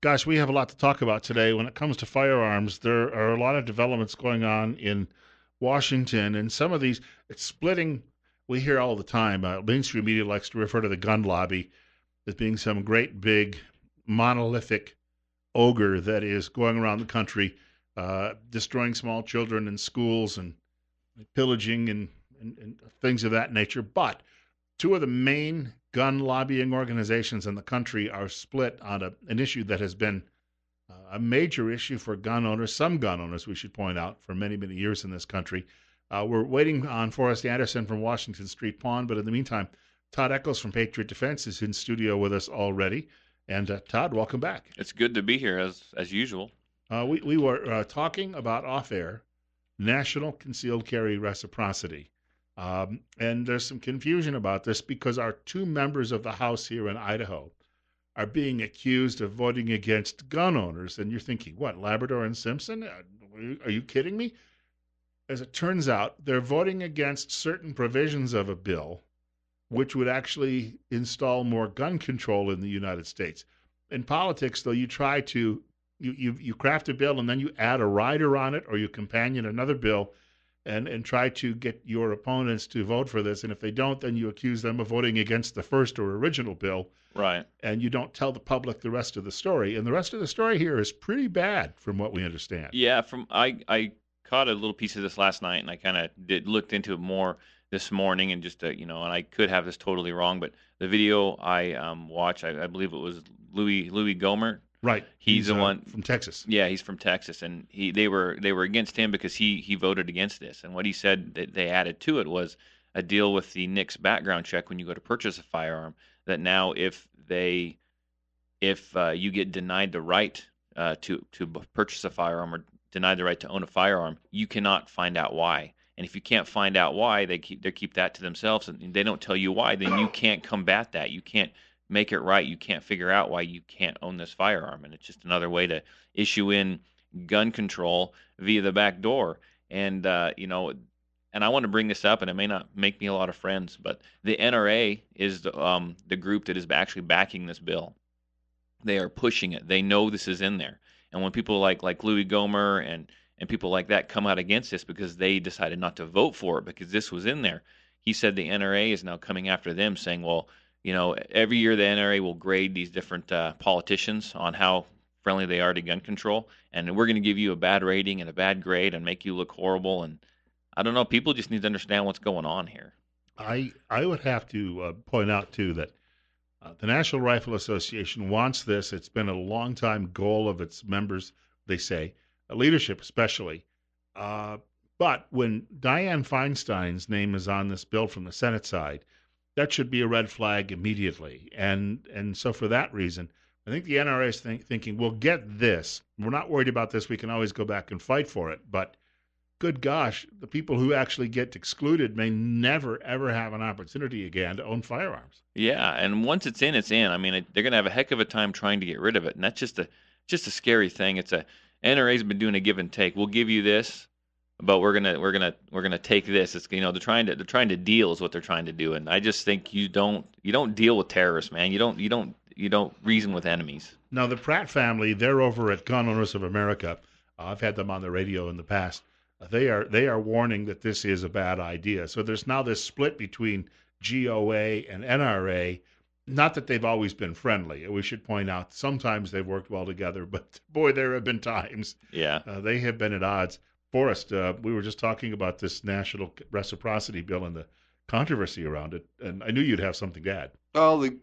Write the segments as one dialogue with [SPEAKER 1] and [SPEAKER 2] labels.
[SPEAKER 1] Gosh, we have a lot to talk about today. When it comes to firearms, there are a lot of developments going on in Washington, and some of these, it's splitting. We hear all the time. Mainstream media likes to refer to the gun lobby as being some great big monolithic ogre that is going around the country, destroying small children in schools and pillaging and things of that nature. But two of the main gun lobbying organizations in the country are split on an issue that has been a major issue for gun owners, some gun owners, we should point out, for many, many years in this country. We're waiting on Forrest Anderson from Washington Street Pawn, but in the meantime, Todd Eccles from Patriot Defense is in studio with us already. And Todd, welcome back.
[SPEAKER 2] It's good to be here as usual.
[SPEAKER 1] We were talking about off-air national concealed carry reciprocity. And there's some confusion about this because our two members of the House here in Idaho are being accused of voting against gun owners. And you're thinking, what, Labrador and Simpson? Are you kidding me? As it turns out, they're voting against certain provisions of a bill which would actually install more gun control in the United States. In politics, though, you try to you craft a bill and then you add a rider on it or you companion another bill and try to get your opponents to vote for this. And if they don't, then you accuse them of voting against the first or original bill.
[SPEAKER 2] Right.
[SPEAKER 1] And you don't tell the public the rest of the story. And the rest of the story here is pretty bad from what we understand.
[SPEAKER 2] Yeah, I caught a little piece of this last night, and I kind of looked into it more this morning, and just and I could have this totally wrong, but the video I watched, I believe it was Louie Gohmert.
[SPEAKER 1] Right.
[SPEAKER 2] He's the one
[SPEAKER 1] from Texas.
[SPEAKER 2] Yeah, he's from Texas, and they were against him because he voted against this. And what he said that they added to it was a deal with the NICS background check when you go to purchase a firearm. That now if you get denied the right to purchase a firearm or denied the right to own a firearm, you cannot find out why. And if you can't find out why, they keep that to themselves, and they don't tell you why. Then you can't combat that. You can't make it right. You can't figure out why you can't own this firearm, and it's just another way to issue in gun control via the back door. And and I want to bring this up, and it may not make me a lot of friends, but the NRA is the group that is actually backing this bill. They are pushing it. They know this is in there, and when people like Louie Gohmert and people like that come out against this because they decided not to vote for it because this was in there, he said the NRA is now coming after them, saying, well, every year the NRA will grade these different politicians on how friendly they are to gun control, and we're going to give you a bad rating and a bad grade and make you look horrible. And I don't know, people just need to understand what's going on here.
[SPEAKER 1] I would have to point out, too, that the National Rifle Association wants this. It's been a long-time goal of its members, they say, leadership especially. But when Dianne Feinstein's name is on this bill from the Senate side, that should be a red flag immediately. And so for that reason, I think the NRA is thinking, we'll get this. We're not worried about this. We can always go back and fight for it. But good gosh, the people who actually get excluded may never, ever have an opportunity again to own firearms.
[SPEAKER 2] Yeah, and once it's in, it's in. I mean, they're going to have a heck of a time trying to get rid of it, and that's just a scary thing. NRA's been doing a give and take. We'll give you this, but we're gonna take this. It's they're trying to deal is what they're trying to do, and I just think you don't deal with terrorists, man. You don't reason with enemies.
[SPEAKER 1] Now the Pratt family, they're over at Gun Owners of America. I've had them on the radio in the past. They are warning that this is a bad idea. So there's now this split between GeoA and NRA. Not that they've always been friendly. We should point out sometimes they've worked well together, but boy, there have been times they have been at odds. Forrest, we were just talking about this national reciprocity bill and the controversy around it, and I knew you'd have something to add.
[SPEAKER 3] Well, like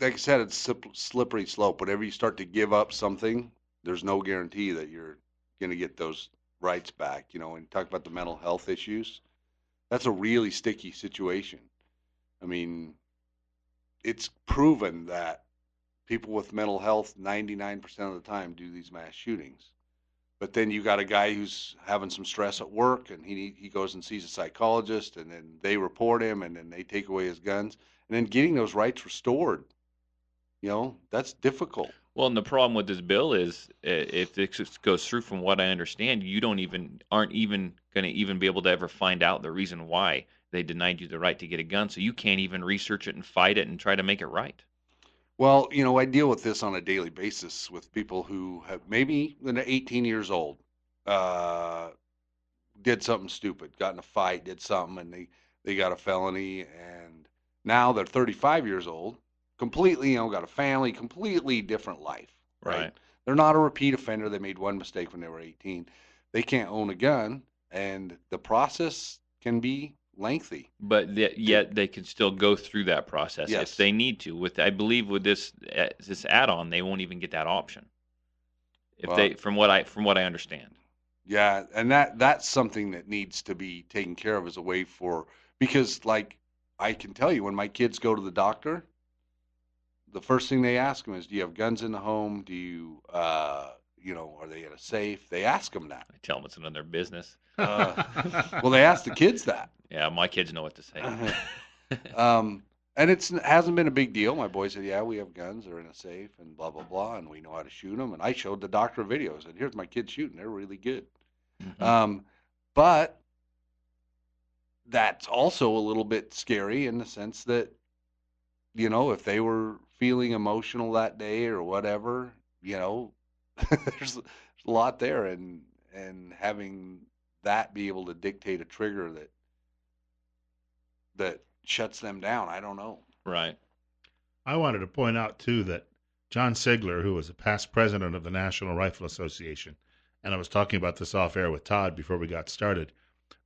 [SPEAKER 3] I said, it's slippery slope. Whenever you start to give up something, there's no guarantee that you're going to get those rights back. And you talk about the mental health issues, that's a really sticky situation. I mean, it's proven that people with mental health 99% of the time do these mass shootings. But then you got a guy who's having some stress at work, and he goes and sees a psychologist, and then they report him, and then they take away his guns. And then getting those rights restored, that's difficult.
[SPEAKER 2] Well, and the problem with this bill is, if this goes through, from what I understand, you aren't even going to even be able to ever find out the reason why they denied you the right to get a gun, so you can't even research it and fight it and try to make it right.
[SPEAKER 3] Well, I deal with this on a daily basis with people who have maybe when they're 18 years old, uh, did something stupid, got in a fight, did something, and they got a felony, and now they're 35 years old, completely, got a family, completely different life, right?
[SPEAKER 2] Right.
[SPEAKER 3] They're not a repeat offender. They made one mistake when they were 18. They can't own a gun, and the process can be lengthy.
[SPEAKER 2] But yet they can still go through that process if
[SPEAKER 3] Yes.
[SPEAKER 2] they need to. I believe with this add-on, they won't even get that option. If
[SPEAKER 3] Well,
[SPEAKER 2] they, from what I understand.
[SPEAKER 3] yeah, and that's something that needs to be taken care of as a way for because like I can tell you when my kids go to the doctor, the first thing they ask them is, "Do you have guns in the home? Do you are they in a safe?" They ask them that.
[SPEAKER 2] I tell them it's none of their business.
[SPEAKER 3] Well, they ask the kids that.
[SPEAKER 2] Yeah, my kids know what to say.
[SPEAKER 3] And it hasn't been a big deal. My boy said, "Yeah, we have guns. They're in a safe and blah blah blah, and we know how to shoot them." And I showed the doctor videos, and here's my kids shooting. They're really good.
[SPEAKER 2] Mm-hmm.
[SPEAKER 3] But that's also a little bit scary in the sense that, if they were feeling emotional that day or whatever, there's a lot there, and having that be able to dictate a trigger that shuts them down. I don't know.
[SPEAKER 2] Right.
[SPEAKER 1] I wanted to point out, too, that John Sigler, who was a past president of the National Rifle Association, and I was talking about this off air with Todd before we got started.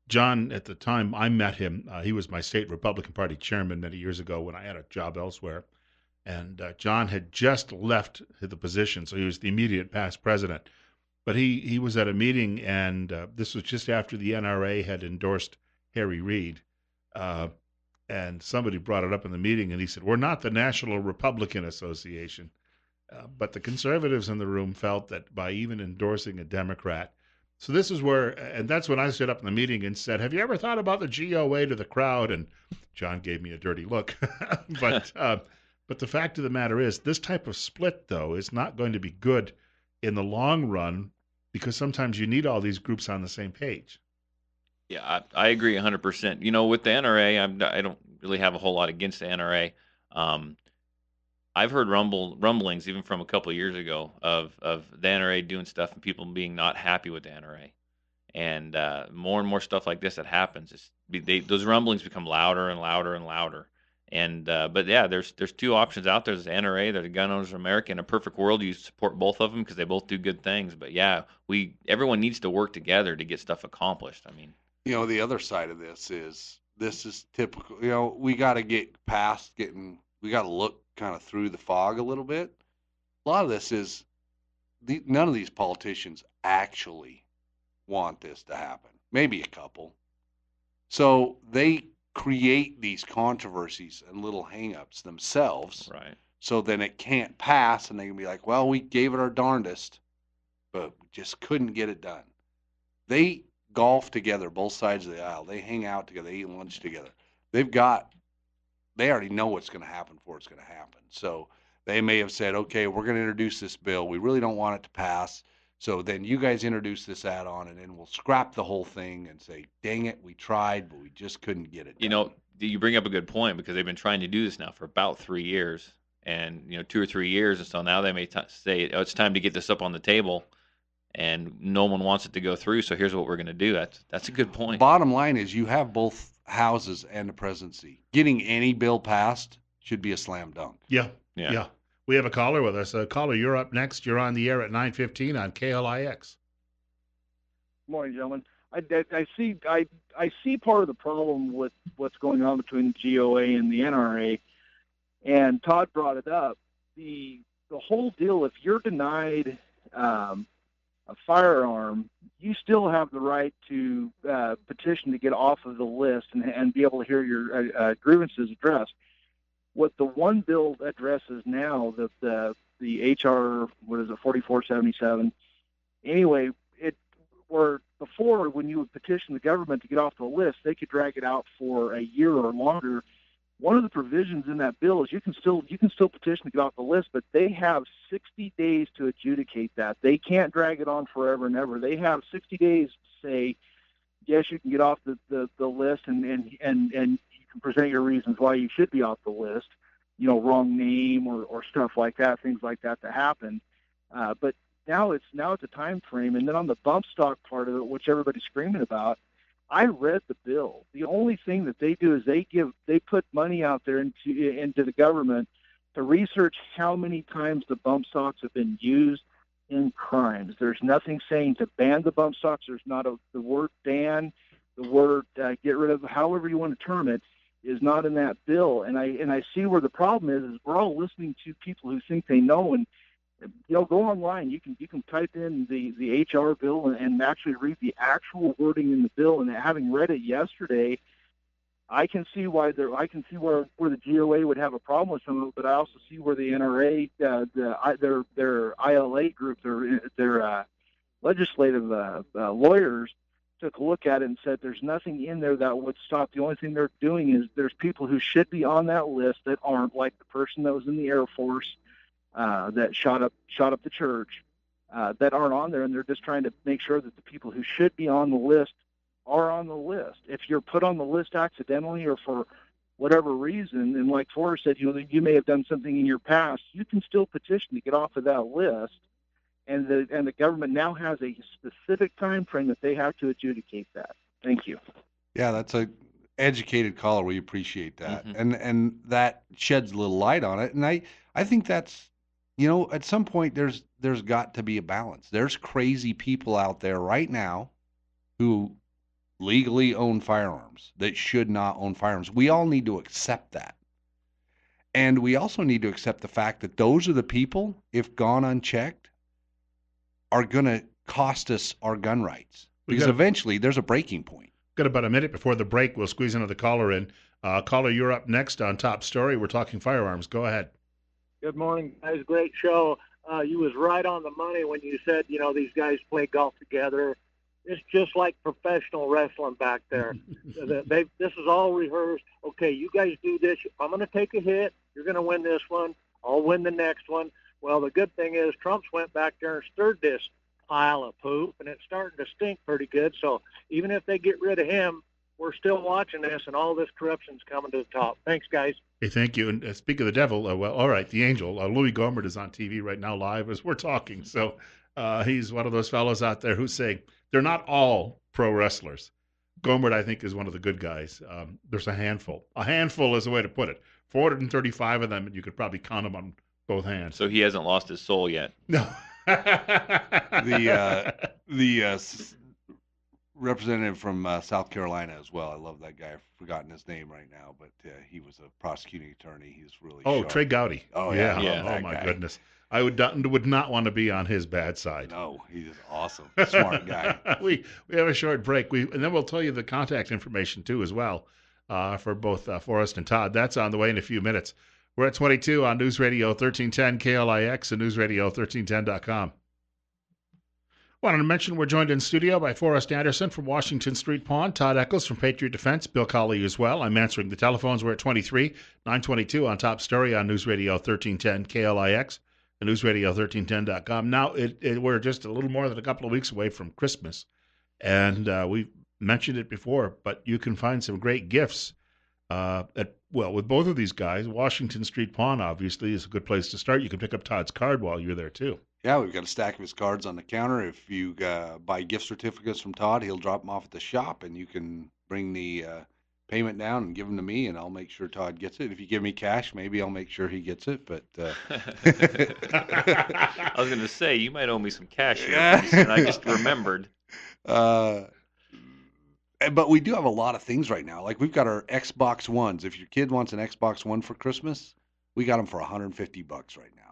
[SPEAKER 1] John, at the time I met him, he was my state Republican Party chairman many years ago when I had a job elsewhere. And John had just left the position, so he was the immediate past president. But he was at a meeting, and this was just after the NRA had endorsed Harry Reid. And somebody brought it up in the meeting, and he said, "We're not the National Republican Association." But the conservatives in the room felt that by even endorsing a Democrat, so this is where, and that's when I stood up in the meeting and said, "Have you ever thought about the GeoA to the crowd?" And John gave me a dirty look. But the fact of the matter is, this type of split, though, is not going to be good in the long run because sometimes you need all these groups on the same page.
[SPEAKER 2] Yeah, I agree 100%. With the NRA, I don't really have a whole lot against the NRA. I've heard rumblings even from a couple of years ago of the NRA doing stuff and people being not happy with the NRA, and more and more stuff like this that happens. Those rumblings become louder and louder and louder. And but yeah, there's two options out there. There's the NRA, there's the Gun Owners of America. In a perfect world, you support both of them because they both do good things. But yeah, everyone needs to work together to get stuff accomplished. I mean,
[SPEAKER 3] The other side of this is typical. We got to get past we got to look kind of through the fog a little bit. A lot of this is none of these politicians actually want this to happen. Maybe a couple. So they create these controversies and little hangups themselves.
[SPEAKER 2] right.
[SPEAKER 3] So then it can't pass, and they can be like, "Well, we gave it our darndest, but we just couldn't get it done." They golf together, both sides of the aisle. They hang out together. They eat lunch together. They already know what's going to happen before it's going to happen. So they may have said, "Okay, we're going to introduce this bill. We really don't want it to pass. So then you guys introduce this add-on, and then we'll scrap the whole thing and say, 'Dang it, we tried, but we just couldn't get it done.'"
[SPEAKER 2] You bring up a good point because they've been trying to do this now for about 3 years, and 2 or 3 years, and so now they may say, "Oh, it's time to get this up on the table," and no one wants it to go through. So here's what we're going to do. That's a good point.
[SPEAKER 3] Bottom line is you have both houses and the presidency. Getting any bill passed should be a slam dunk.
[SPEAKER 1] Yeah.
[SPEAKER 2] Yeah.
[SPEAKER 1] We have a caller with us. Caller, you're up next. You're on the air at 9:15 on KLIX.
[SPEAKER 4] Morning, gentlemen. I see part of the problem with what's going on between the GeoA and the NRA, and Todd brought it up. The whole deal, if you're denied a firearm, you still have the right to petition to get off of the list and be able to hear your grievances addressed. What the one bill addresses now, the HR, 4477. Anyway, where before when you would petition the government to get off the list, they could drag it out for a year or longer. One of the provisions in that bill is you can still petition to get off the list, but they have 60 days to adjudicate that. They can't drag it on forever and ever. They have 60 days to say, yes, you can get off the list, and you can present your reasons why you should be off the list. wrong name or stuff like that, things like that happen. But now it's a time frame. And then on the bump stock part of it, which everybody's screaming about, I read the bill. The only thing that they do is they put money out there into the government to research how many times the bump stocks have been used in crimes. There's nothing saying to ban the bump stocks. There's not the word ban, the word get rid of, however you want to term it, is not in that bill. And I see where the problem is we're all listening to people who think they know, and go online. You can type in the HR bill and actually read the actual wording in the bill. And having read it yesterday, I can see why where the GeoA would have a problem with some of it, but I also see where the NRA, their ILA group, their legislative lawyers took a look at it and said there's nothing in there that would stop. The only thing they're doing is there's people who should be on that list that aren't, like the person that was in the Air Force that shot up the church, that aren't on there, and they're just trying to make sure that the people who should be on the list are on the list. If you're put on the list accidentally or for whatever reason, and like Forrest said, you may have done something in your past, you can still petition to get off of that list, and the government now has a specific time frame that they have to adjudicate that. Thank you.
[SPEAKER 3] Yeah, that's a educated caller. We appreciate that, and that sheds a little light on it. And I think that's, at some point there's got to be a balance. There's crazy people out there right now who legally own firearms that should not own firearms. We all need to accept that. And we also need to accept the fact that those are the people, if gone unchecked, are going to cost us our gun rights. Because eventually there's a breaking point.
[SPEAKER 1] Got about a minute before the break. We'll squeeze another caller in. Caller, you're up next on Top Story. We're talking firearms. Go ahead.
[SPEAKER 5] Good morning, guys. Great show. You was right on the money when you said, these guys play golf together. It's just like professional wrestling back there. This is all rehearsed. Okay, you guys do this. I'm going to take a hit. You're going to win this one. I'll win the next one. Well, the good thing is Trump's went back there and stirred this pile of poop, and it's starting to stink pretty good. So even if they get rid of him, we're still watching this, and all this corruption's coming to the top. Thanks, guys.
[SPEAKER 1] Hey, thank you. And speak of the devil, all right, the angel, Louie Gohmert is on TV right now live as we're talking. So he's one of those fellows out there who's saying they're not all pro wrestlers. Gohmert, I think, is one of the good guys. There's a handful. A handful is the way to put it. 435 of them, and you could probably count them on both hands.
[SPEAKER 2] So he hasn't lost his soul yet.
[SPEAKER 1] No.
[SPEAKER 3] The representative from South Carolina as well. I love that guy. I've forgotten his name right now, but he was a prosecuting attorney. He's really sharp.
[SPEAKER 1] Trey Gowdy.
[SPEAKER 3] Oh yeah.
[SPEAKER 1] Oh my goodness. I would not want to be on his bad side.
[SPEAKER 3] No, he's awesome. Smart guy.
[SPEAKER 1] We have a short break. And then we'll tell you the contact information too as well for both Forrest and Todd. That's on the way in a few minutes. We're at 22 on News Radio 1310 KLIX and newsradio1310.com. Wanted to mention we're joined in studio by Forrest Anderson from Washington Street Pawn, Todd Eccles from Patriot Defense, Bill Colley as well. I'm answering the telephones. We're at 922 on Top Story on News Radio 1310 KLIX and newsradio1310.com. Now, we're just a little more than a couple of weeks away from Christmas, and we've mentioned it before, but you can find some great gifts with both of these guys. Washington Street Pawn, obviously, is a good place to start. You can pick up Todd's card while you're there, too.
[SPEAKER 3] Yeah, we've got a stack of his cards on the counter. If you buy gift certificates from Todd, he'll drop them off at the shop, and you can bring the payment down and give them to me, and I'll make sure Todd gets it. If you give me cash, maybe I'll make sure he gets it. But
[SPEAKER 2] I was going to say, you might owe me some cash here, and I just remembered.
[SPEAKER 3] But we do have a lot of things right now. Like we've got our Xbox Ones. If your kid wants an Xbox One for Christmas, we got them for $150 right now.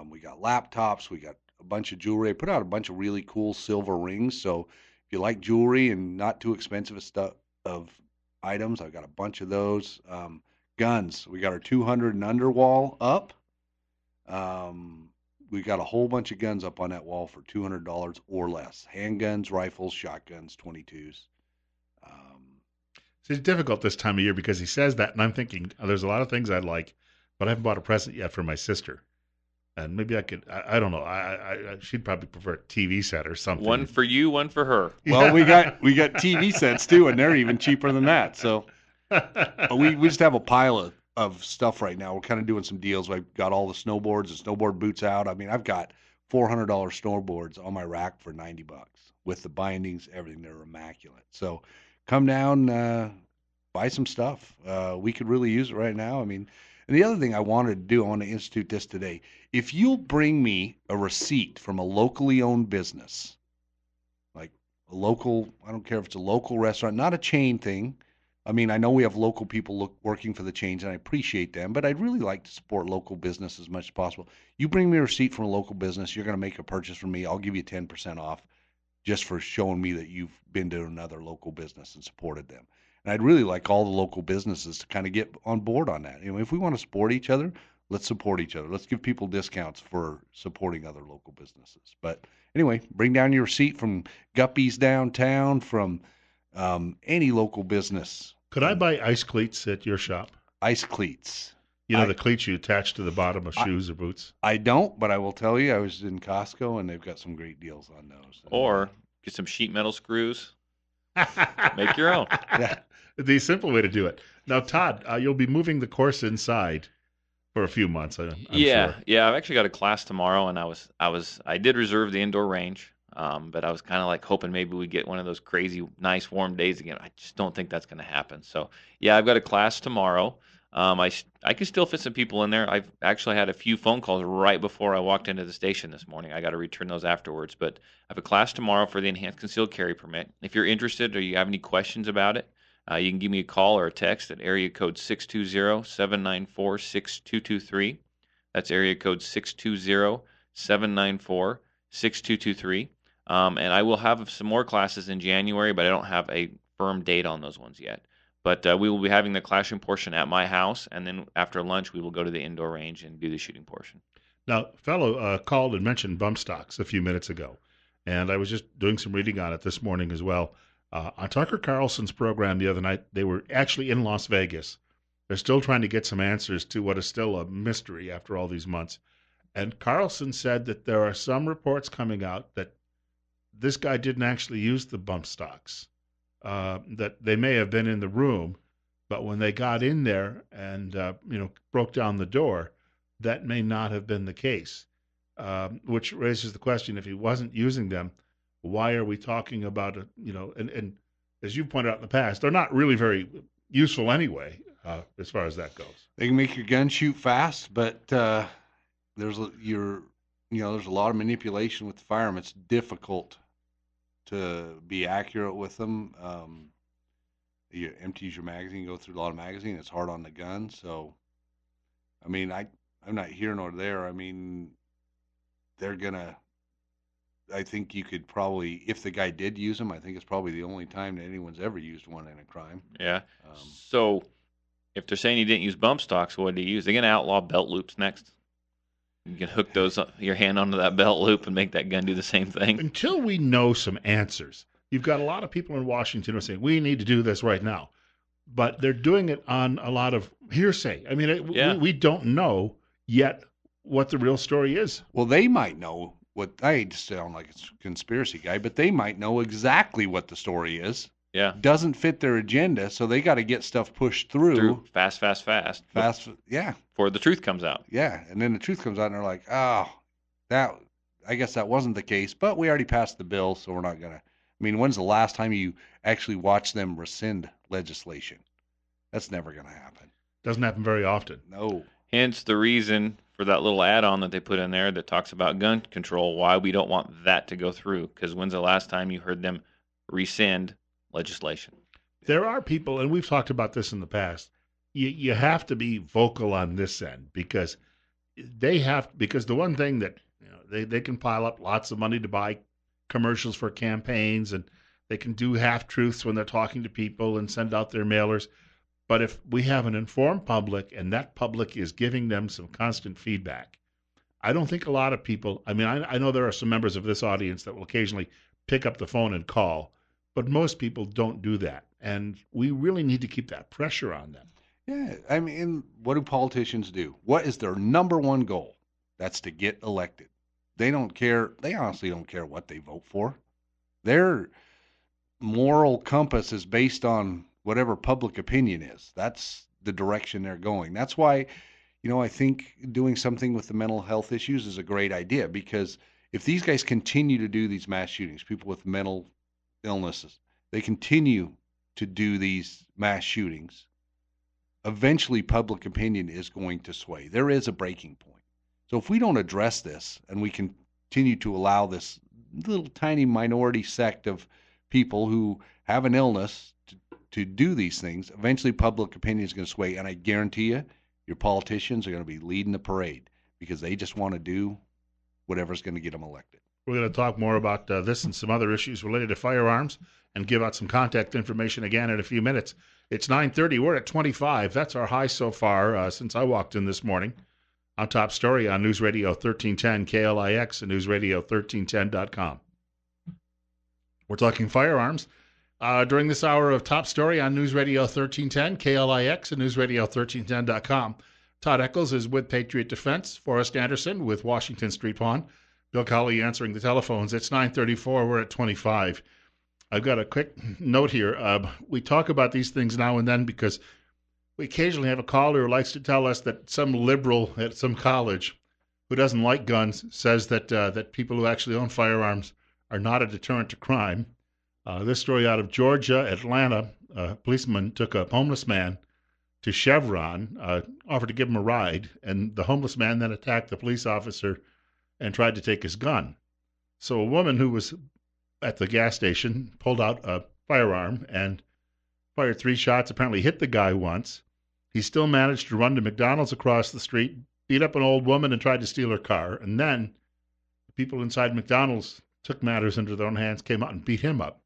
[SPEAKER 3] We got laptops. We got a bunch of jewelry. I put out a bunch of really cool silver rings. So if you like jewelry and not too expensive stuff of items, I've got a bunch of those. Guns. We got our 200 and under wall up. We got a whole bunch of guns up on that wall for $200 or less. Handguns, rifles, shotguns, 22s.
[SPEAKER 1] It's difficult this time of year because he says that, and I'm thinking, there's a lot of things I'd like, but I haven't bought a present yet for my sister. And maybe I could, I don't know. She'd probably prefer a TV set or something.
[SPEAKER 2] One for you, one for her.
[SPEAKER 3] Well, we got TV sets too, and they're even cheaper than that. So we just have a pile of stuff right now. We're kind of doing some deals. I've got all the snowboards and snowboard boots out. I mean, I've got $400 snowboards on my rack for $90 with the bindings, everything. They're immaculate. So come down, buy some stuff. We could really use it right now. I mean, and the other thing I wanted to do, I want to institute this today. If you'll bring me a receipt from a locally owned business, like a local, I don't care if it's a local restaurant, not a chain thing. I mean, I know we have local people working for the chains, and I appreciate them, but I'd really like to support local business as much as possible. You bring me a receipt from a local business, you're going to make a purchase from me. I'll give you 10% off just for showing me that you've been to another local business and supported them. And I'd really like all the local businesses to kind of get on board on that. You know, if we want to support each other, let's support each other. Let's give people discounts for supporting other local businesses. But anyway, bring down your receipt from Guppy's downtown, from any local business.
[SPEAKER 1] Could I buy ice cleats at your shop?
[SPEAKER 3] Ice cleats.
[SPEAKER 1] You know, the cleats you attach to the bottom of shoes or boots?
[SPEAKER 3] I don't, but I will tell you, I was in Costco, and they've got some great deals on those.
[SPEAKER 2] Or get some sheet metal screws. Make your own.
[SPEAKER 3] Yeah.
[SPEAKER 1] The simple way to do it. Now, Todd, you'll be moving the course inside for a few months. I'm
[SPEAKER 2] Yeah,
[SPEAKER 1] sure.
[SPEAKER 2] yeah. I've actually got a class tomorrow, and I did reserve the indoor range, but I was kind of like hoping maybe we get one of those crazy, nice, warm days again. I just don't think that's going to happen. So, yeah, I've got a class tomorrow. I can still fit some people in there. I've actually had a few phone calls right before I walked into the station this morning. I got to return those afterwards. But I have a class tomorrow for the enhanced concealed carry permit. If you're interested or you have any questions about it, you can give me a call or a text at area code 620-794-6223. That's area code 620-794-6223. And I will have some more classes in January, but I don't have a firm date on those ones yet. But we will be having the classroom portion at my house, and then after lunch, we will go to the indoor range and do the shooting portion.
[SPEAKER 1] Now, fellow called and mentioned bump stocks a few minutes ago, and I was just doing some reading on it this morning as well. On Tucker Carlson's program the other night, they were actually in Las Vegas. They're still trying to get some answers to what is still a mystery after all these months. And Carlson said that there are some reports coming out that this guy didn't actually use the bump stocks, that they may have been in the room, but when they got in there and broke down the door, that may not have been the case, which raises the question, if he wasn't using them, why are we talking about it? And as you pointed out in the past, they're not really very useful anyway, as far as that goes.
[SPEAKER 3] They can make your gun shoot fast, but there's a lot of manipulation with the firearm. It's difficult to be accurate with them. You empties your magazine, go through a lot of magazine. It's hard on the gun. So, I mean, I'm not here nor there. I mean, I think you could probably, if the guy did use them, I think it's probably the only time that anyone's ever used one in a crime.
[SPEAKER 2] Yeah. So if they're saying he didn't use bump stocks, what did he use? They're going to outlaw belt loops next. You can hook your hand onto that belt loop and make that gun do the same thing.
[SPEAKER 1] Until we know some answers, you've got a lot of people in Washington who are saying, we need to do this right now. But they're doing it on a lot of hearsay. I mean, we don't know yet what the real story is.
[SPEAKER 3] Well, they might know what, I hate to sound like a conspiracy guy, but they might know exactly what the story is.
[SPEAKER 2] Yeah.
[SPEAKER 3] Doesn't fit their agenda, so they got to get stuff pushed through.
[SPEAKER 2] Fast.
[SPEAKER 3] Yeah.
[SPEAKER 2] Before the truth comes out.
[SPEAKER 3] Yeah, and then the truth comes out, and they're like, I guess that wasn't the case, but we already passed the bill, so we're not going to. I mean, when's the last time you actually watched them rescind legislation? That's never going to happen.
[SPEAKER 1] Doesn't happen very often.
[SPEAKER 3] No.
[SPEAKER 2] Hence the reason for that little add-on that they put in there that talks about gun control, why we don't want that to go through. Because when's the last time you heard them rescind legislation?
[SPEAKER 1] There are people, and we've talked about this in the past, you have to be vocal on this end, because the one thing that they can pile up lots of money to buy commercials for campaigns, and they can do half-truths when they're talking to people and send out their mailers. But if we have an informed public and that public is giving them some constant feedback, I don't think a lot of people, I mean, I know there are some members of this audience that will occasionally pick up the phone and call, but most people don't do that. And we really need to keep that pressure on them.
[SPEAKER 3] Yeah, I mean, what do politicians do? What is their number one goal? That's to get elected. They don't care. They honestly don't care what they vote for. Their moral compass is based on whatever public opinion is. the direction they're going. That's why, I think doing something with the mental health issues is a great idea, because if these guys continue to do these mass shootings, people with mental illnesses, they continue to do these mass shootings, eventually public opinion is going to sway. There is a breaking point. So if we don't address this and we continue to allow this little tiny minority sect of people who have an illness to do these things, eventually public opinion is going to sway. And I guarantee you, your politicians are going to be leading the parade because they just want to do whatever's going to get them elected.
[SPEAKER 1] We're going to talk more about this and some other issues related to firearms and give out some contact information again in a few minutes. It's 9:30. We're at 25. That's our high so far since I walked in this morning. On Top Story on News Radio 1310 KLIX and newsradio1310.com. We're talking firearms during this hour of Top Story on News Radio 1310 KLIX and newsradio1310.com. Todd Eccles is with Patriot Defense. Forrest Anderson with Washington Street Pawn. Bill Colley answering the telephones. It's 9:34. We're at 25. I've got a quick note here. We talk about these things now and then because we occasionally have a caller who likes to tell us that some liberal at some college who doesn't like guns says that people who actually own firearms are not a deterrent to crime. This story out of Georgia, Atlanta, a policeman took a homeless man to Chevron, offered to give him a ride, and the homeless man then attacked the police officer and tried to take his gun. So a woman who was at the gas station pulled out a firearm and fired 3 shots, apparently hit the guy once. He still managed to run to McDonald's across the street, beat up an old woman and tried to steal her car. And then the people inside McDonald's took matters into their own hands, came out and beat him up.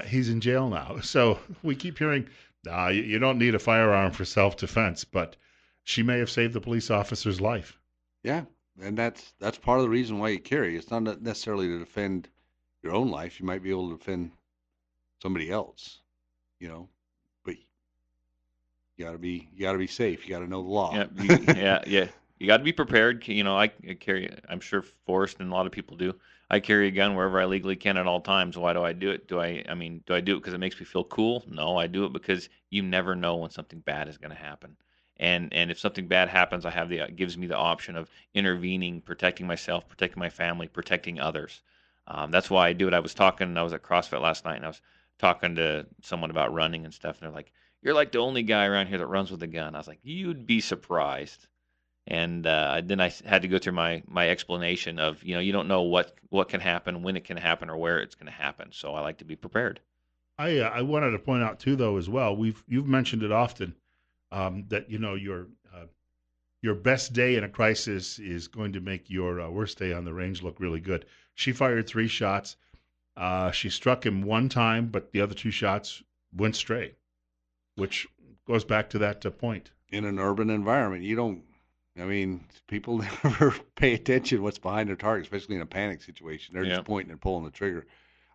[SPEAKER 1] He's in jail now. So we keep hearing, you don't need a firearm for self-defense, but she may have saved the police officer's life.
[SPEAKER 3] Yeah, and that's part of the reason why you carry. It's not necessarily to defend your own life. You might be able to defend somebody else, but you gotta be safe. You gotta know the law.
[SPEAKER 2] Yeah. You got to be prepared. I carry. I'm sure Forrest and a lot of people do. I carry a gun wherever I legally can at all times. Why do I do it? Do I do it because it makes me feel cool? No, I do it because you never know when something bad is going to happen. And if something bad happens, it gives me the option of intervening, protecting myself, protecting my family, protecting others. That's why I do it. I was at CrossFit last night, and I was talking to someone about running and stuff, and they're like, "You're like the only guy around here that runs with a gun." I was like, "You'd be surprised." And then I had to go through my explanation of, you don't know what can happen, when it can happen, or where it's going to happen. So I like to be prepared.
[SPEAKER 1] I wanted to point out too, though, as well. You've mentioned it often that your best day in a crisis is going to make your worst day on the range look really good. She fired 3 shots. She struck him 1 time, but the other 2 shots went straight, which goes back to that point.
[SPEAKER 3] In an urban environment, people never pay attention to what's behind their target, especially in a panic situation. They're just pointing and pulling the trigger.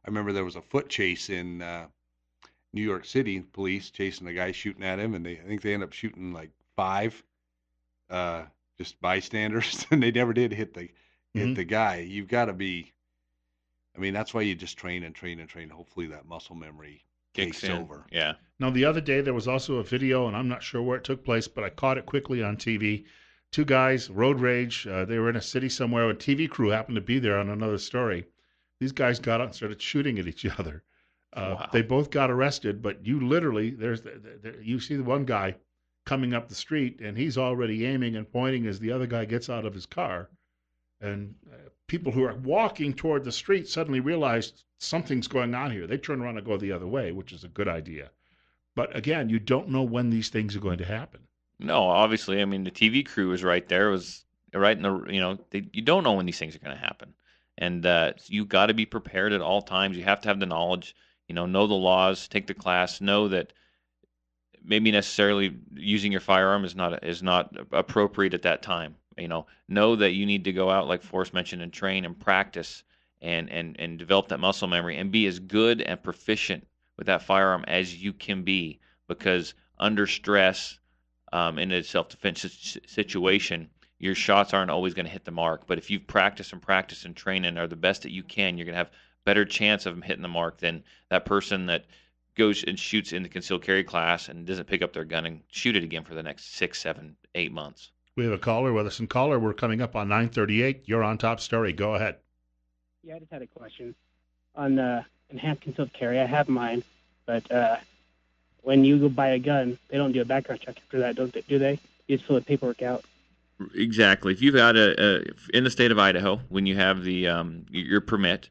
[SPEAKER 3] I remember there was a foot chase in New York City, police chasing a guy, shooting at him, and I think they ended up shooting like 5 just bystanders, and they never did hit the guy. You've got to be, that's why you just train and train and train. Hopefully that muscle memory takes over.
[SPEAKER 2] Yeah.
[SPEAKER 1] Now, the other day there was also a video, and I'm not sure where it took place, but I caught it quickly on TV. 2 guys, road rage. They were in a city somewhere. A TV crew happened to be there on another story. These guys got out and started shooting at each other.
[SPEAKER 2] Wow.
[SPEAKER 1] They both got arrested, but you literally, you see the one guy coming up the street, and he's already aiming and pointing as the other guy gets out of his car. And people who are walking toward the street suddenly realize something's going on here. They turn around and go the other way, which is a good idea. But again, you don't know when these things are going to happen.
[SPEAKER 2] No, obviously, the TV crew was right there. It was right in the, you don't know when these things are going to happen. And you got to be prepared at all times. You have to have the knowledge, know the laws, take the class, know that maybe necessarily using your firearm is not appropriate at that time. Know that you need to go out, like Forrest mentioned, and train and practice and develop that muscle memory and be as good and proficient with that firearm as you can be, because under stress, in a self-defense situation, your shots aren't always going to hit the mark. But if you practice and train and are the best that you can, you're going to have better chance of hitting the mark than that person that goes and shoots in the concealed carry class and doesn't pick up their gun and shoot it again for the next 6, 7, 8 months.
[SPEAKER 1] We have a caller with us. And caller, we're coming up on 9:38. You're on Top Story. Go ahead.
[SPEAKER 6] Yeah, I just had a question on enhanced concealed carry. I have mine, but when you go buy a gun, they don't do a background check after that, do they? You just fill the paperwork out.
[SPEAKER 2] Exactly. If you've got in the state of Idaho, when you have the your permit,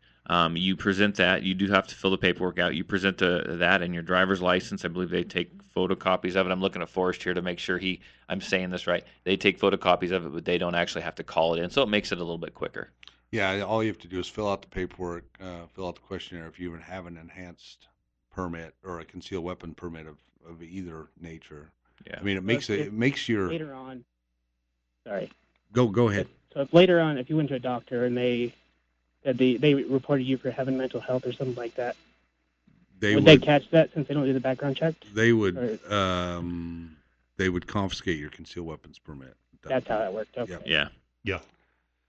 [SPEAKER 2] you present that. You do have to fill the paperwork out. You present that and your driver's license. I believe they take photocopies of it. I'm looking at Forrest here to make sure I'm saying this right. They take photocopies of it, but they don't actually have to call it in, so it makes it a little bit quicker.
[SPEAKER 3] Yeah, all you have to do is fill out the paperwork, fill out the questionnaire if you even have an enhanced permit or a concealed weapon permit of either nature.
[SPEAKER 2] Yeah.
[SPEAKER 3] I mean, it makes your
[SPEAKER 6] later on. Sorry.
[SPEAKER 3] Go ahead.
[SPEAKER 6] So if later on, if you went to a doctor and they reported you for having mental health or something like that, would they catch that since they don't do the background check?
[SPEAKER 3] They would. They would confiscate your concealed weapons permit.
[SPEAKER 6] That's how that worked. Okay.
[SPEAKER 2] Yeah.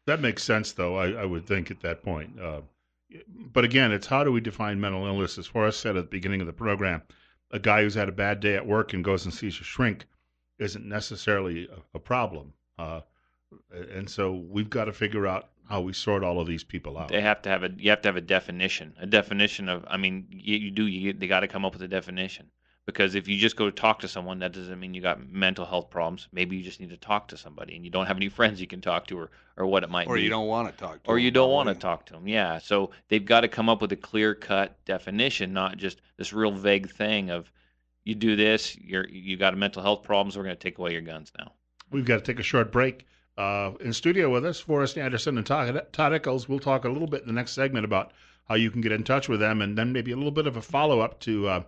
[SPEAKER 1] That makes sense, though, I would think at that point. But again, it's how do we define mental illness? As Forrest said at the beginning of the program, a guy who's had a bad day at work and goes and sees a shrink isn't necessarily a problem. And so we've got to figure out how we sort all of these people out.
[SPEAKER 2] You have to have a definition. A definition of, I mean, they got to come up with a definition. Because if you just go talk to someone, that doesn't mean you got mental health problems. Maybe you just need to talk to somebody, and you don't have any friends you can talk to, or what it might be.
[SPEAKER 3] Or you don't want to talk to
[SPEAKER 2] Or
[SPEAKER 3] them.
[SPEAKER 2] you don't want to talk to them, yeah. So they've got to come up with a clear-cut definition, not just this real vague thing of, you do this, you got a mental health problems, we're going to take away your guns now.
[SPEAKER 1] We've got to take a short break. In studio with us, Forrest Anderson and Todd Eccles. We'll talk a little bit in the next segment about how you can get in touch with them, and then maybe a little bit of a follow-up to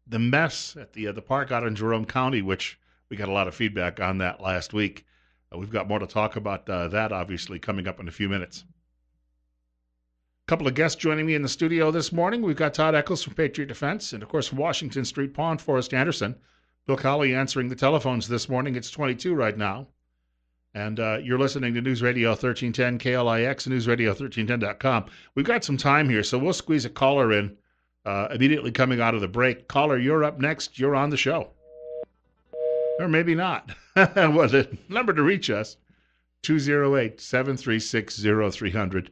[SPEAKER 1] the mess at the park out in Jerome County, which we got a lot of feedback on that last week. We've got more to talk about that, obviously, coming up in a few minutes. A couple of guests joining me in the studio this morning. We've got Todd Eccles from Patriot Defense, and, of course, from Washington Street Pond, Forrest Anderson. Bill Colley answering the telephones this morning. It's 22 right now. And you're listening to News Radio 1310 KLIX, newsradio1310.com. We've got some time here, so we'll squeeze a caller in immediately coming out of the break. Caller, you're up next. You're on the show. Or maybe not. Well, the number to reach us, 208-736-0300,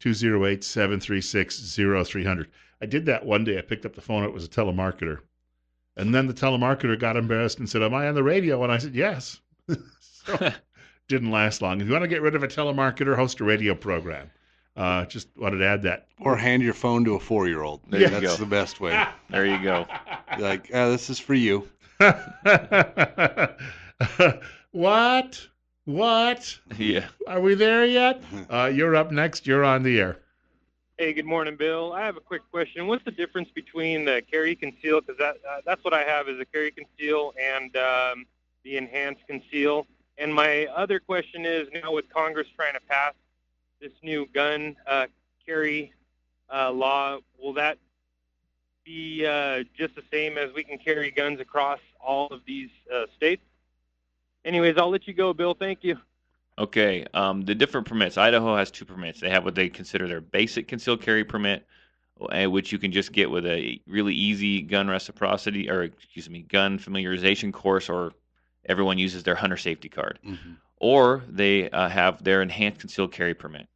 [SPEAKER 1] 208-736-0300. I did that one day. I picked up the phone. It was a telemarketer. And then the telemarketer got embarrassed and said, "Am I on the radio?" And I said, "Yes." So, didn't last long. If you want to get rid of a telemarketer, host a radio program. Just wanted to add that.
[SPEAKER 3] Or hand your phone to a 4-year-old.
[SPEAKER 2] There you
[SPEAKER 3] That's
[SPEAKER 2] go.
[SPEAKER 3] the best way.
[SPEAKER 2] There you go.
[SPEAKER 3] Be like, this is for you.
[SPEAKER 1] What?
[SPEAKER 2] Yeah.
[SPEAKER 1] Are we there yet? You're up next. You're on the air.
[SPEAKER 7] Hey, good morning, Bill. I have a quick question. What's the difference between the carry conceal, because that's what I have is a carry conceal and the enhanced conceal. And my other question is, now with Congress trying to pass this new gun carry law, will that be just the same as we can carry guns across all of these states? Anyways, I'll let you go, Bill. Thank you.
[SPEAKER 2] Okay, the different permits. Idaho has 2 permits. They have what they consider their basic concealed carry permit, which you can just get with a really easy gun reciprocity, gun familiarization course, or everyone uses their hunter safety card.
[SPEAKER 3] Mm-hmm.
[SPEAKER 2] Or they have their enhanced concealed carry permit.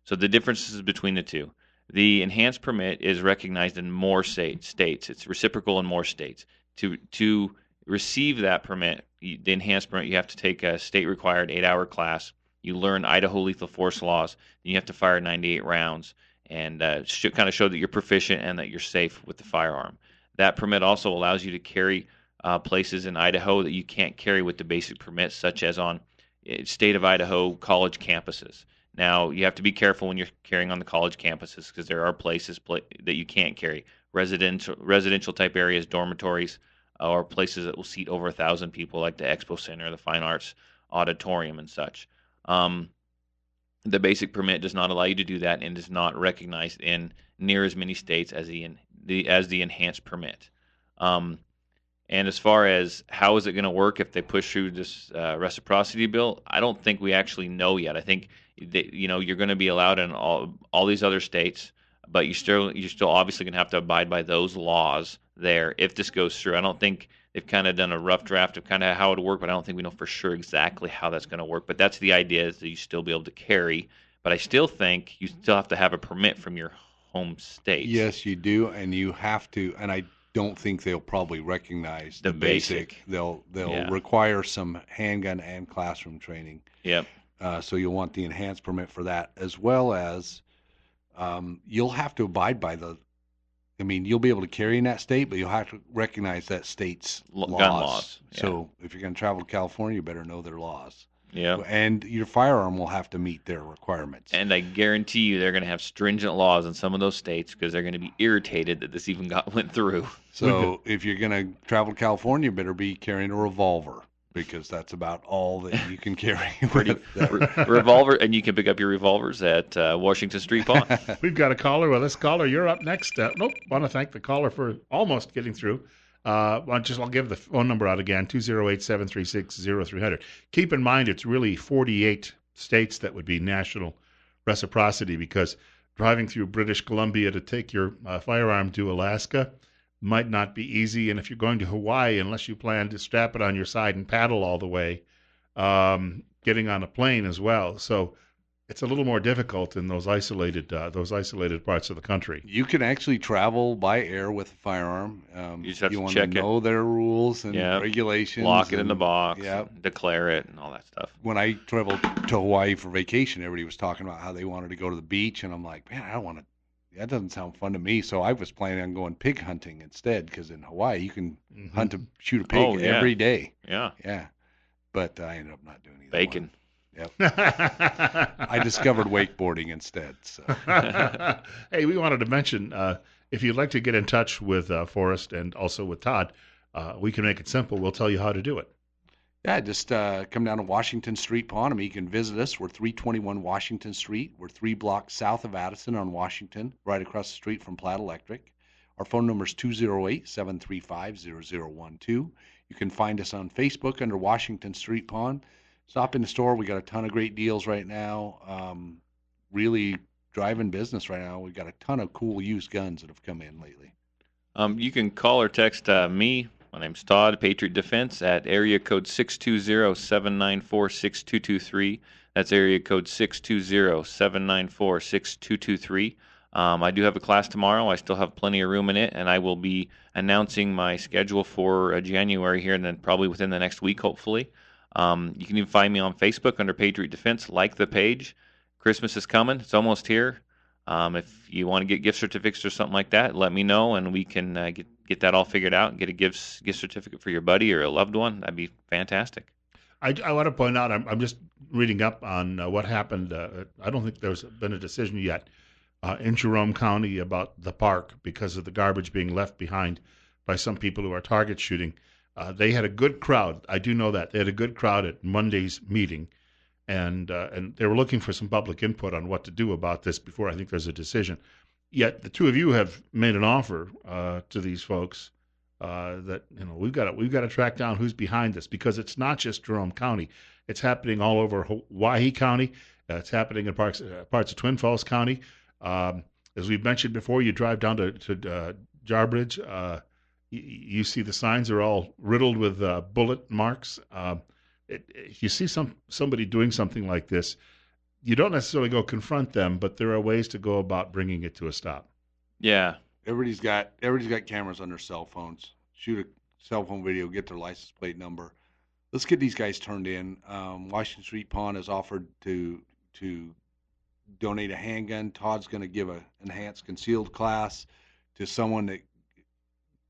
[SPEAKER 2] So the differences between the two. The enhanced permit is recognized in more states. It's reciprocal in more states. To receive that permit, the enhanced permit, you have to take a state-required 8-hour class. You learn Idaho lethal force laws. Then you have to fire 98 rounds and kind of show that you're proficient and that you're safe with the firearm. That permit also allows you to carry places in Idaho that you can't carry with the basic permit, such as on state of Idaho college campuses. Now, you have to be careful when you're carrying on the college campuses because there are places that you can't carry. Residential type areas, dormitories, or places that will seat over 1,000 people like the Expo Center, the Fine Arts Auditorium, and such. The basic permit does not allow you to do that and is not recognized in near as many states as the enhanced permit. And as far as how is it going to work if they push through this reciprocity bill, I don't think we actually know yet. I think that, you're going to be allowed in all these other states, but you're still obviously going to have to abide by those laws there if this goes through. I don't think they've kind of done a rough draft of kind of how it would work, but I don't think we know for sure exactly how that's going to work. But that's the idea, is that you still be able to carry. But I still think you still have to have a permit from your home state.
[SPEAKER 3] Yes, you do, and you have to. And I don't think they'll probably recognize
[SPEAKER 2] The
[SPEAKER 3] the basic.
[SPEAKER 2] basic.
[SPEAKER 3] They'll
[SPEAKER 2] Yeah.
[SPEAKER 3] require some handgun and classroom training.
[SPEAKER 2] Yep.
[SPEAKER 3] So you'll want the enhanced permit for that, as well as you'll have to abide by the. I mean, you'll be able to carry in that state, but you'll have to recognize that state's
[SPEAKER 2] Gun
[SPEAKER 3] laws.
[SPEAKER 2] laws, yeah.
[SPEAKER 3] So if you're going to travel to California, you better know their laws.
[SPEAKER 2] Yep.
[SPEAKER 3] And your firearm will have to meet their requirements.
[SPEAKER 2] And I guarantee you they're going to have stringent laws in some of those states because they're going to be irritated that this even went through.
[SPEAKER 3] So if you're going to travel to California, you better be carrying a revolver, because that's about all that you can carry.
[SPEAKER 2] Pretty revolver, and you can pick up your revolvers at Washington Street Pawn.
[SPEAKER 1] We've got a caller. Well, this caller, you're up next. Nope. Want to thank the caller for almost getting through. I'll give the phone number out again, 208-736-0300. Keep in mind, it's really 48 states that would be national reciprocity, because driving through British Columbia to take your firearm to Alaska might not be easy. And if you're going to Hawaii, unless you plan to strap it on your side and paddle all the way, getting on a plane as well. So it's a little more difficult in those isolated parts of the country.
[SPEAKER 3] You can actually travel by air with a firearm.
[SPEAKER 2] You just have to
[SPEAKER 3] want
[SPEAKER 2] check
[SPEAKER 3] to know their rules and regulations.
[SPEAKER 2] Lock it in the box,
[SPEAKER 3] Yep.
[SPEAKER 2] declare it, and all that stuff.
[SPEAKER 3] When I traveled to Hawaii for vacation, everybody was talking about how they wanted to go to the beach, and I'm like, man, I don't want to. That doesn't sound fun to me. So I was planning on going pig hunting instead, because in Hawaii you can shoot a pig every day.
[SPEAKER 2] Yeah.
[SPEAKER 3] Yeah. But I ended up not doing either.
[SPEAKER 2] Bacon.
[SPEAKER 3] Yep. I discovered wakeboarding instead. So.
[SPEAKER 1] Hey, we wanted to mention, if you'd like to get in touch with Forrest and also with Todd, we can make it simple. We'll tell you how to do it.
[SPEAKER 3] Yeah, just come down to Washington Street Pawn. I mean, you can visit us. We're 321 Washington Street. We're 3 blocks south of Addison on Washington, right across the street from Platt Electric. Our phone number is 208-735-0012. You can find us on Facebook under Washington Street Pawn. Stop in the store. We got a ton of great deals right now. Really driving business right now. We got a ton of cool used guns that have come in lately.
[SPEAKER 2] You can call or text me. My name's Todd, Patriot Defense, at area code 620-794-6223. That's area code 620-794-6223. I do have a class tomorrow. I still have plenty of room in it, and I will be announcing my schedule for January here, and then probably within the next week, hopefully. You can even find me on Facebook under Patriot Defense. Like the page. Christmas is coming. It's almost here. If you want to get gift certificates or something like that, let me know, and we can get that all figured out and get a gift certificate for your buddy or a loved one. That'd be fantastic.
[SPEAKER 1] I want to point out, I'm just reading up on what happened. I don't think there's been a decision yet in Jerome County about the park because of the garbage being left behind by some people who are target shooting. They had a good crowd. I do know that. They had a good crowd at Monday's meeting, and they were looking for some public input on what to do about this before I think there's a decision. Yet the two of you have made an offer to these folks that we've got to track down who's behind this, because it's not just Jerome County. It's happening all over Hawaii County. It's happening in parts of Twin Falls County. As we've mentioned before, you drive down to Jarbidge. You see the signs are all riddled with bullet marks. If you see somebody doing something like this, you don't necessarily go confront them, but there are ways to go about bringing it to a stop.
[SPEAKER 2] Yeah.
[SPEAKER 3] Everybody's got cameras on their cell phones. Shoot a cell phone video, get their license plate number. Let's get these guys turned in. Washington Street Pawn has offered to donate a handgun. Todd's going to give an enhanced concealed class to someone that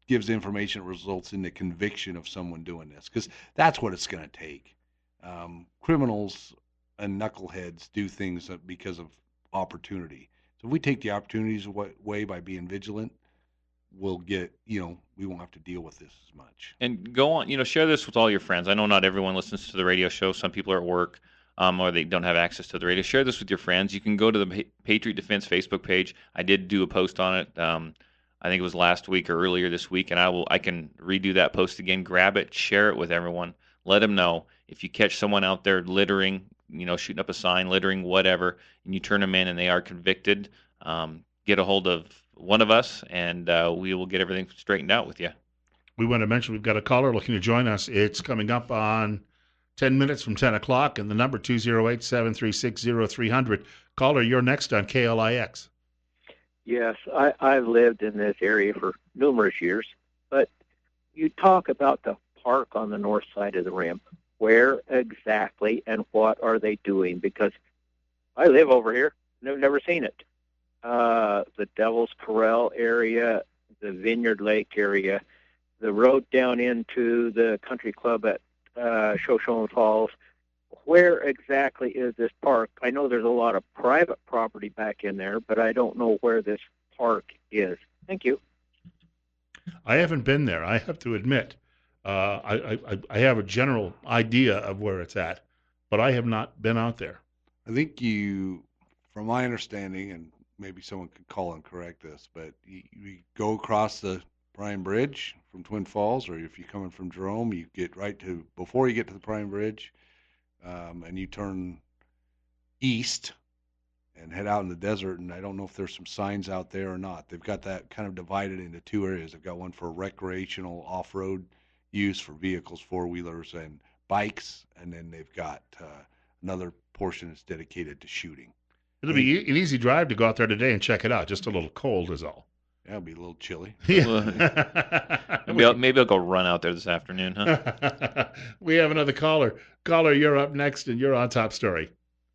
[SPEAKER 3] gives information that results in the conviction of someone doing this, because that's what it's going to take. Criminals and knuckleheads do things because of opportunity. So if we take the opportunities away by being vigilant, we'll get, we won't have to deal with this as much.
[SPEAKER 2] And go on, share this with all your friends. I know not everyone listens to the radio show. Some people are at work, or they don't have access to the radio. Share this with your friends. You can go to the Patriot Defense Facebook page. I did do a post on it. I think it was last week or earlier this week, and I can redo that post again. Grab it, share it with everyone. Let them know if you catch someone out there littering, shooting up a sign, littering, whatever, and you turn them in and they are convicted. Get a hold of one of us, and we will get everything straightened out with you.
[SPEAKER 1] We want to mention we've got a caller looking to join us. It's coming up on 10 minutes from 10 o'clock, and the number 208-736-0300. Caller, you're next on KLIX.
[SPEAKER 8] Yes, I've lived in this area for numerous years, but you talk about the park on the north side of the rim. Where exactly and what are they doing? Because I live over here, never seen it. The Devil's Corral area, the Vineyard Lake area, the road down into the country club at Shoshone Falls. Where exactly is this park? I know there's a lot of private property back in there, but I don't know where this park is. Thank you.
[SPEAKER 1] I haven't been there, I have to admit. I have a general idea of where it's at, but I have not been out there.
[SPEAKER 3] I think from my understanding, and maybe someone could call and correct this, but you go across the Bryan Bridge from Twin Falls, or if you're coming from Jerome, you get before you get to the Bryan Bridge, and you turn east and head out in the desert. And I don't know if there's some signs out there or not. They've got that kind of divided into two areas. They've got one for recreational off-road use for vehicles, four-wheelers and bikes, and then they've got another portion that's dedicated to shooting.
[SPEAKER 1] It'll be an easy drive to go out there today and check it out. Just a little cold is all.
[SPEAKER 3] Yeah, it'll be a little chilly.
[SPEAKER 1] Yeah.
[SPEAKER 2] Maybe I'll go run out there this afternoon, huh?
[SPEAKER 1] We have another caller. Caller, you're up next, and you're on Top Story.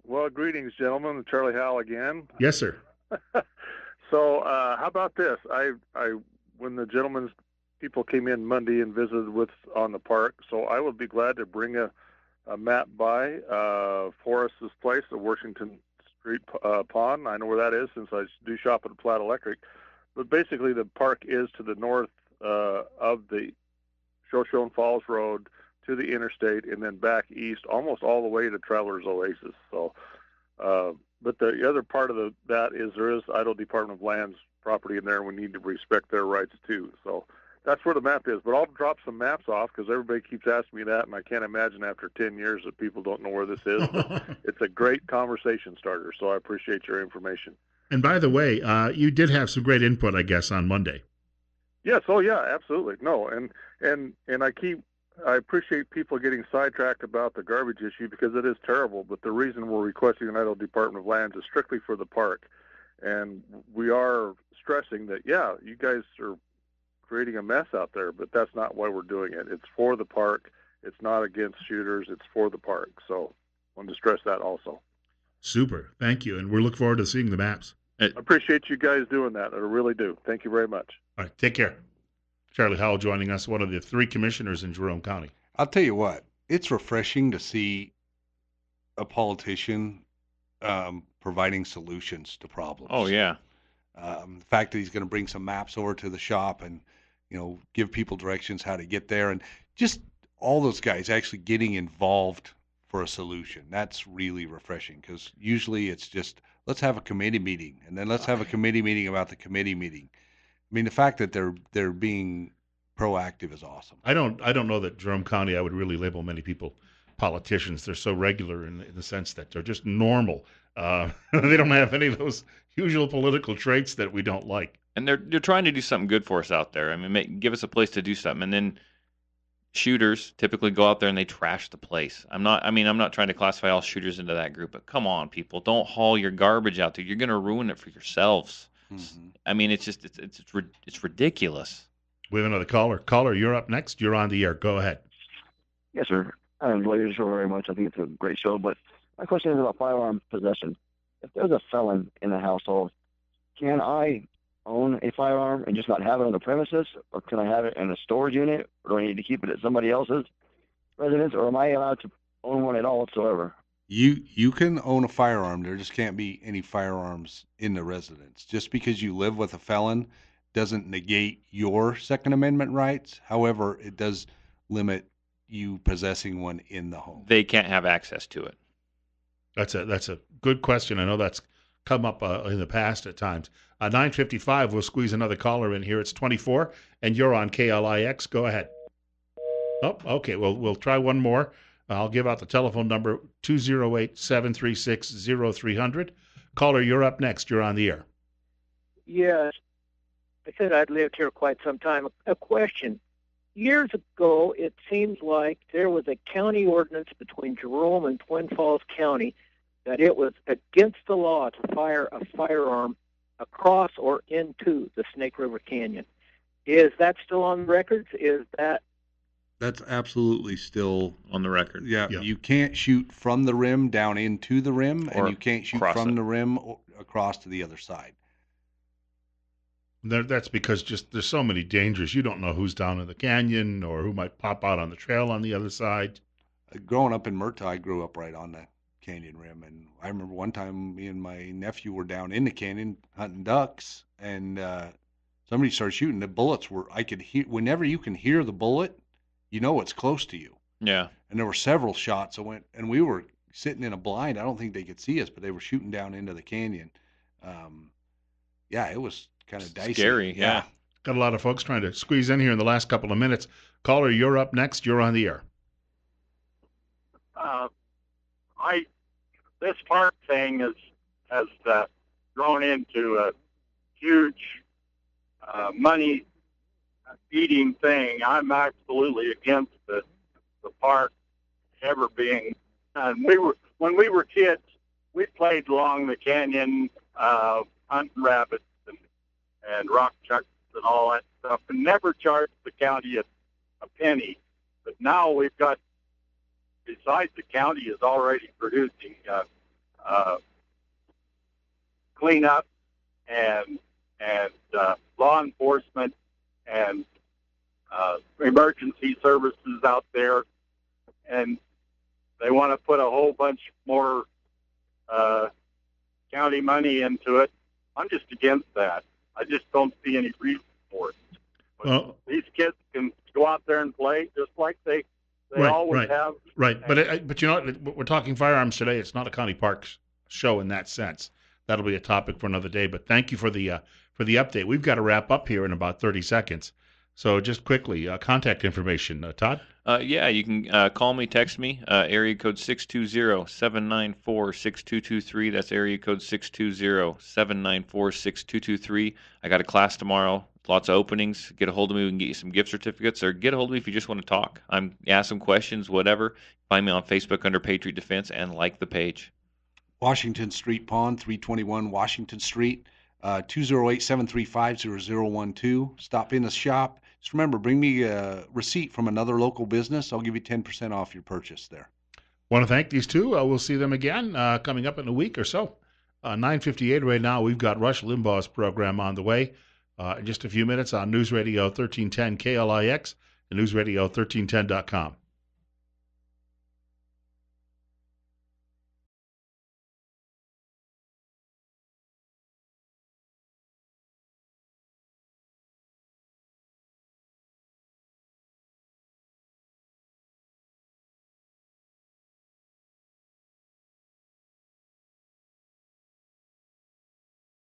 [SPEAKER 9] Well, greetings, gentlemen. Charlie Howell again.
[SPEAKER 1] Yes, sir.
[SPEAKER 9] So, how about this? When the gentlemen's people came in Monday and visited with on the park, so I would be glad to bring a map by Forrest's place, the Washington Street Pond. I know where that is since I do shop at Platte Electric. But basically, the park is to the north of the Shoshone Falls Road to the interstate, and then back east, almost all the way to Traveler's Oasis. So, but the other part of that is there is Idaho Department of Lands property in there, and we need to respect their rights too. So that's where the map is. But I'll drop some maps off because everybody keeps asking me that, and I can't imagine after 10 years that people don't know where this is. But it's a great conversation starter, so I appreciate your information.
[SPEAKER 1] And by the way, you did have some great input, I guess, on Monday.
[SPEAKER 9] Yes. Oh, yeah. Absolutely. No. And I appreciate people getting sidetracked about the garbage issue because it is terrible. But the reason we're requesting an Idaho Department of Lands is strictly for the park, and we are stressing that you guys are creating a mess out there, but that's not why we're doing it. It's for the park. It's not against shooters. It's for the park. So I wanted to stress that also.
[SPEAKER 1] Super. Thank you. And we're looking forward to seeing the maps.
[SPEAKER 9] I appreciate you guys doing that. I really do. Thank you very much.
[SPEAKER 1] All right. Take care. Charlie Howell joining us, one of the 3 commissioners in Jerome County.
[SPEAKER 3] I'll tell you what, it's refreshing to see a politician providing solutions to problems.
[SPEAKER 2] Oh, yeah.
[SPEAKER 3] The fact that he's going to bring some maps over to the shop and, give people directions how to get there, and just all those guys actually getting involved for a solution. That's really refreshing because usually it's just, let's have a committee meeting, and then let's have a committee meeting about the committee meeting. I mean, the fact that they're being proactive is awesome.
[SPEAKER 1] I don't know that Jerome County, I would really label many people politicians. They're so regular in the sense that they're just normal. They don't have any of those usual political traits that we don't like.
[SPEAKER 2] And they're trying to do something good for us out there. I mean, give us a place to do something. And then shooters typically go out there and they trash the place. I'm not trying to classify all shooters into that group, but come on, people, don't haul your garbage out there. You're going to ruin it for yourselves. Mm-hmm. I mean, it's ridiculous.
[SPEAKER 1] We have another caller. Caller, you're up next. You're on the air. Go ahead.
[SPEAKER 10] Yes, sir. I enjoy your show very much. I think it's a great show. But my question is about firearm possession. If there's a felon in the household, can I own a firearm and just not have it on the premises, or can I have it in a storage unit, or do I need to keep it at somebody else's residence, or am I allowed to own one at all whatsoever?
[SPEAKER 3] You can own a firearm. There just can't be any firearms in the residence. Just because you live with a felon doesn't negate your Second Amendment rights. However, it does limit you possessing one in the home.
[SPEAKER 2] They can't have access to it.
[SPEAKER 1] That's a good question. I know that's come up in the past at times. 9:55, we'll squeeze another caller in here. It's 24, and you're on KLIX. Go ahead. Oh, okay. Well, we'll try one more. I'll give out the telephone number, 208-736-0300. Caller, you're up next. You're on the air.
[SPEAKER 8] Yes. I said I'd lived here quite some time. A question. Years ago, it seems like there was a county ordinance between Jerome and Twin Falls County that it was against the law to fire a firearm across or into the Snake River Canyon. Is that still on records?
[SPEAKER 3] That's absolutely still
[SPEAKER 2] On the record.
[SPEAKER 3] Yeah,
[SPEAKER 1] Yeah.
[SPEAKER 3] you can't shoot from the rim down into the rim,
[SPEAKER 2] Or
[SPEAKER 3] and you can't shoot
[SPEAKER 2] across
[SPEAKER 3] from
[SPEAKER 2] it.
[SPEAKER 3] the rim across to the other side.
[SPEAKER 1] That's because just there's so many dangers. You don't know who's down in the canyon or who might pop out on the trail on the other side.
[SPEAKER 3] Growing up in Murtaugh, I grew up right on the canyon rim, and I remember one time me and my nephew were down in the canyon hunting ducks, and somebody started shooting. The bullets were, I could hear, whenever you can hear the bullet, you know it's close to you.
[SPEAKER 2] Yeah.
[SPEAKER 3] And there were several shots that went, and we were sitting in a blind. I don't think they could see us, but they were shooting down into the canyon. Yeah, it was kind of dicey.
[SPEAKER 2] Scary, yeah.
[SPEAKER 1] Got a lot of folks trying to squeeze in here in the last couple of minutes. Caller, you're up next. You're on the air.
[SPEAKER 11] This park thing has grown into a huge money eating thing. I'm absolutely against the park ever being. When we were kids, we played along the canyon, hunting rabbits and rock chucks and all that stuff, and never charged the county a penny. But now we've got, besides the county is already producing cleanup and law enforcement and emergency services out there, and they want to put a whole bunch more county money into it. I'm just against that. I just don't see any reason for it. But
[SPEAKER 1] Well,
[SPEAKER 11] these kids can go out there and play just like they always have.
[SPEAKER 1] Right, but you know what? We're talking firearms today. It's not a county parks show in that sense. That'll be a topic for another day. But thank you for the update. We've got to wrap up here in about 30 seconds. So just quickly, contact information, Todd.
[SPEAKER 2] Yeah, you can call me, text me, area code 620-794-6223. That's area code 620-794-6223. I got a class tomorrow. Lots of openings. Get a hold of me. We can get you some gift certificates, or get a hold of me if you just want to talk. Ask some questions, whatever. Find me on Facebook under Patriot Defense and like the page.
[SPEAKER 3] Washington Street Pond, 321 Washington Street, 208-735-0012. Stop in the shop. Just remember, bring me a receipt from another local business. I'll give you 10% off your purchase there.
[SPEAKER 1] Want to thank these two. We'll see them again coming up in a week or so. 9:58 right now. We've got Rush Limbaugh's program on the way. In just a few minutes on News Radio 1310 KLIX and News Radio 1310.com.